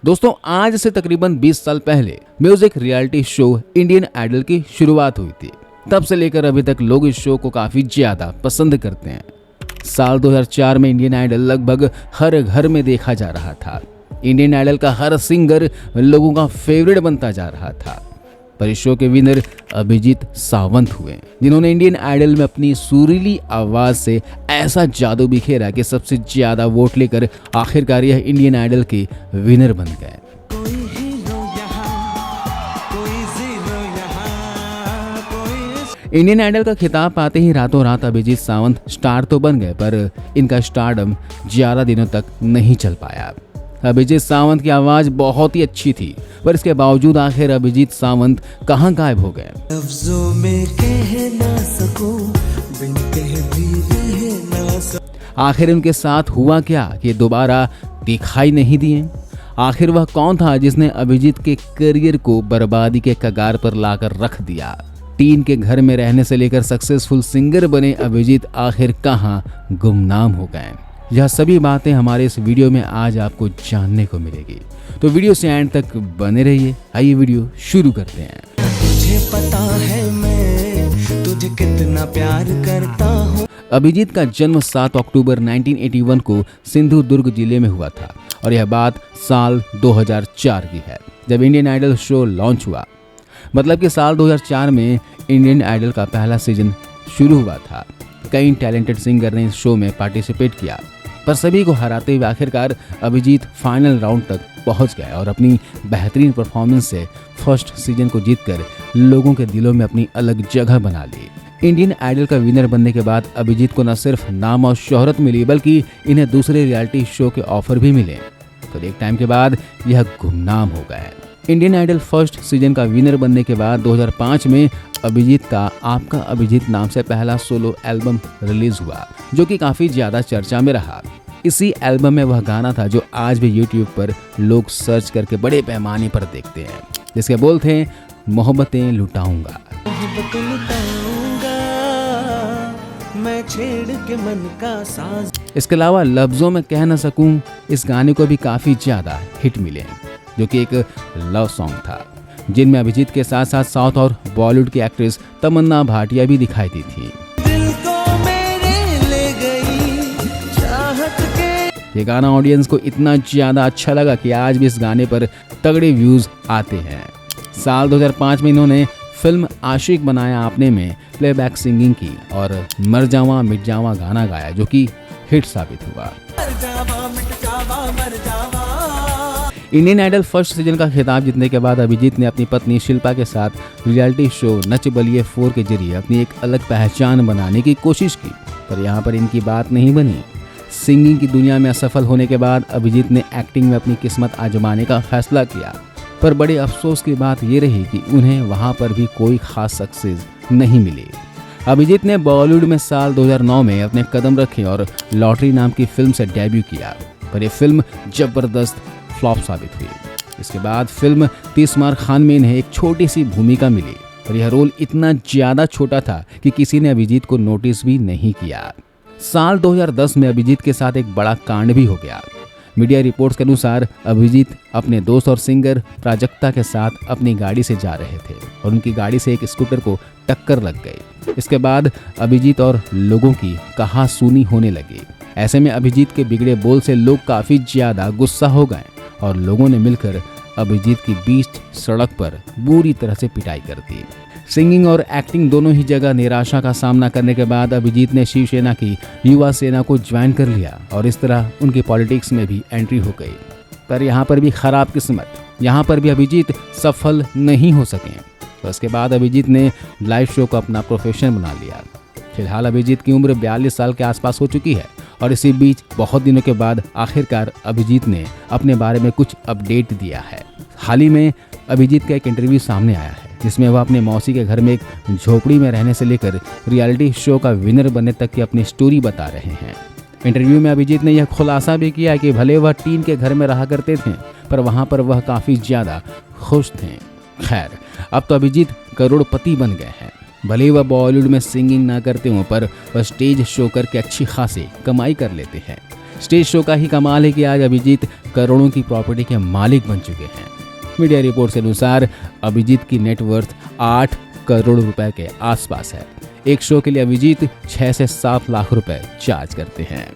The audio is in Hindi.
दोस्तों आज से तकरीबन 20 साल पहले music reality show Indian Idol की शुरुआत हुई थी। तब से लेकर अभी तक लोग इस शो को काफी ज्यादा पसंद करते हैं। साल 2004 में इंडियन आइडल लगभग हर घर में देखा जा रहा था। इंडियन आइडल का हर सिंगर लोगों का फेवरेट बनता जा रहा था। पर इस शो के विनर अभिजीत सावंत हुए, जिन्होंने इंडियन आइडल में अपनी सुरीली आवाज से ऐसा जादू बिखेरा कि सबसे ज्यादा वोट लेकर आखिरकार यह इंडियन आइडल के विनर बन गए। इंडियन आइडल का खिताब पाते ही रातों रात अभिजीत सावंत स्टार तो बन गए, पर इनका स्टारडम ज्यादा दिनों तक नहीं चल पाया। अभिजीत सावंत की आवाज बहुत ही अच्छी थी, पर इसके बावजूद आखिर अभिजीत सावंत कहां गायब हो गए। लफ्जों में कह ना सकूं, बिन कह भी रह ना सकूं। आखिर उनके साथ हुआ क्या कि दोबारा दिखाई नहीं दिए? आखिर वह कौन था जिसने अभिजीत के करियर को बर्बादी के कगार पर लाकर रख दिया? टीन के घर में रहने से लेकर सक्सेसफुल सिंगर बने अभिजीत आखिर कहां गुमनाम हो गए? यह सभी बातें हमारे इस वीडियो में आज आपको जानने को मिलेगी, तो वीडियो से एंड तक बने रहिए। आइए वीडियो शुरू करते हैं। तुझे पता है मैं तुझे कितना प्यार करता हूँ। अभिजीत का जन्म 7 अक्टूबर 1981 को सिंधुदुर्ग जिले में हुआ था और यह बात साल 2004 की है, जब इंडियन आइडल शो लॉन्च हुआ। मतलब कि साल 2004 में इंडियन आइडल का पहला सीजन शुरू हुआ था। कई टैलेंटेड सिंगर ने इस शो में पार्टिसिपेट किया, पर सभी को हराते हुए आखिरकार अभिजीत फाइनल राउंड तक पहुंच गए और अपनी बेहतरीन परफॉर्मेंस से फर्स्ट सीजन को जीतकर लोगों के दिलों में अपनी अलग जगह बना ली। इंडियन आइडल का विनर बनने के बाद अभिजीत को न सिर्फ नाम और शोहरत मिली, बल्कि इन्हें दूसरे रियलिटी शो के ऑफर भी मिले। तो एक टाइम के बाद यह गुमनाम हो गए। इंडियन आइडल फर्स्ट सीजन का विनर बनने के बाद 2005 में अभिजीत का आपका अभिजीत नाम से पहला सोलो एल्बम रिलीज हुआ, जो कि काफी ज्यादा चर्चा में रहा। इसी एल्बम में वह गाना था जो आज भी यूट्यूब पर लोग सर्च करके बड़े पैमाने पर देखते हैं, जिसके बोल थे मोहब्बतें लुटाऊंगा। मोहब्बतें लुटाऊंगा मैं छेड़ के मन का साज। इसके अलावा लफ्जों में कह न सकूं, इस गाने को भी काफी ज्यादा हिट मिले, जो कि एक लव सॉन्ग था, जिनमें अभिजीत के साथ साथ साउथ और बॉलीवुड की एक्ट्रेस तमन्ना भाटिया भी दिखाई दी थी। दिल को मेरे ले गई चाहत के। ये गाना ऑडियंस को इतना ज्यादा अच्छा लगा कि आज भी इस गाने पर तगड़े व्यूज आते हैं। साल 2005 में इन्होंने फिल्म आशिक बनाया आपने में प्लेबैक सिंगिंग की और मर जावा मिट जावा गाना गाया, जो कि हिट साबित हुआ। मर जावा मिट जावा मर जावा। इंडियन आइडल फर्स्ट सीजन का खिताब जीतने के बाद अभिजीत ने अपनी पत्नी शिल्पा के साथ रियलिटी शो नच बलिए 4 के जरिए अपनी एक अलग पहचान बनाने की कोशिश की, पर यहाँ पर इनकी बात नहीं बनी। सिंगिंग की दुनिया में असफल होने के बाद अभिजीत ने एक्टिंग में अपनी किस्मत आजमाने का फैसला किया, पर बड़े अफसोस की बात ये रही कि उन्हें वहाँ पर भी कोई खास सक्सेस नहीं मिली। अभिजीत ने बॉलीवुड में साल 2009 में अपने कदम रखे और लॉटरी नाम की फिल्म से डेब्यू किया, पर यह फिल्म जबरदस्त फ्लॉप साबित हुई। इसके बाद फिल्म 30 मार खान में इन्हें एक छोटी सी भूमिका मिली, और यह रोल इतना ज्यादा छोटा था कि किसी ने अभिजीत को नोटिस भी नहीं किया। साल 2010 में अभिजीत के साथ एक बड़ा कांड भी हो गया। मीडिया रिपोर्ट्स के अनुसार अभिजीत अपने दोस्त और सिंगर प्राजक्ता के साथ अपनी गाड़ी से जा रहे थे और उनकी गाड़ी से एक स्कूटर को टक्कर लग गई। इसके बाद अभिजीत और लोगों की कहासुनी होने लगी। ऐसे में अभिजीत के बिगड़े बोल से लोग काफी ज्यादा गुस्सा हो गए और लोगों ने मिलकर अभिजीत की बीच सड़क पर बुरी तरह से पिटाई कर दी। सिंगिंग और एक्टिंग दोनों ही जगह निराशा का सामना करने के बाद अभिजीत ने शिवसेना की युवा सेना को ज्वाइन कर लिया और इस तरह उनकी पॉलिटिक्स में भी एंट्री हो गई। पर यहाँ पर भी खराब किस्मत, यहाँ पर भी अभिजीत सफल नहीं हो सके। तो इसके बाद अभिजीत ने लाइव शो को अपना प्रोफेशन बना लिया। फिलहाल अभिजीत की उम्र 42 साल के आसपास हो चुकी है और इसी बीच बहुत दिनों के बाद आखिरकार अभिजीत ने अपने बारे में कुछ अपडेट दिया है। हाल ही में अभिजीत का एक इंटरव्यू सामने आया है, जिसमें वह अपने मौसी के घर में एक झोपड़ी में रहने से लेकर रियलिटी शो का विनर बनने तक की अपनी स्टोरी बता रहे हैं। इंटरव्यू में अभिजीत ने यह खुलासा भी किया कि भले वह टीन के घर में रहा करते थे, पर वहां पर वह काफी ज्यादा खुश थे। खैर, अब तो अभिजीत करोड़पति बन गए हैं। भले वह बॉलीवुड में सिंगिंग ना करते हों, पर वह स्टेज शो करके अच्छी खासी कमाई कर लेते हैं। स्टेज शो का ही कमाल है कि आज अभिजीत करोड़ों की प्रॉपर्टी के मालिक बन चुके हैं। मीडिया रिपोर्ट के अनुसार अभिजीत की नेटवर्थ 8 करोड़ रुपए के आसपास है। एक शो के लिए अभिजीत 6 से 7 लाख रुपए चार्ज करते हैं।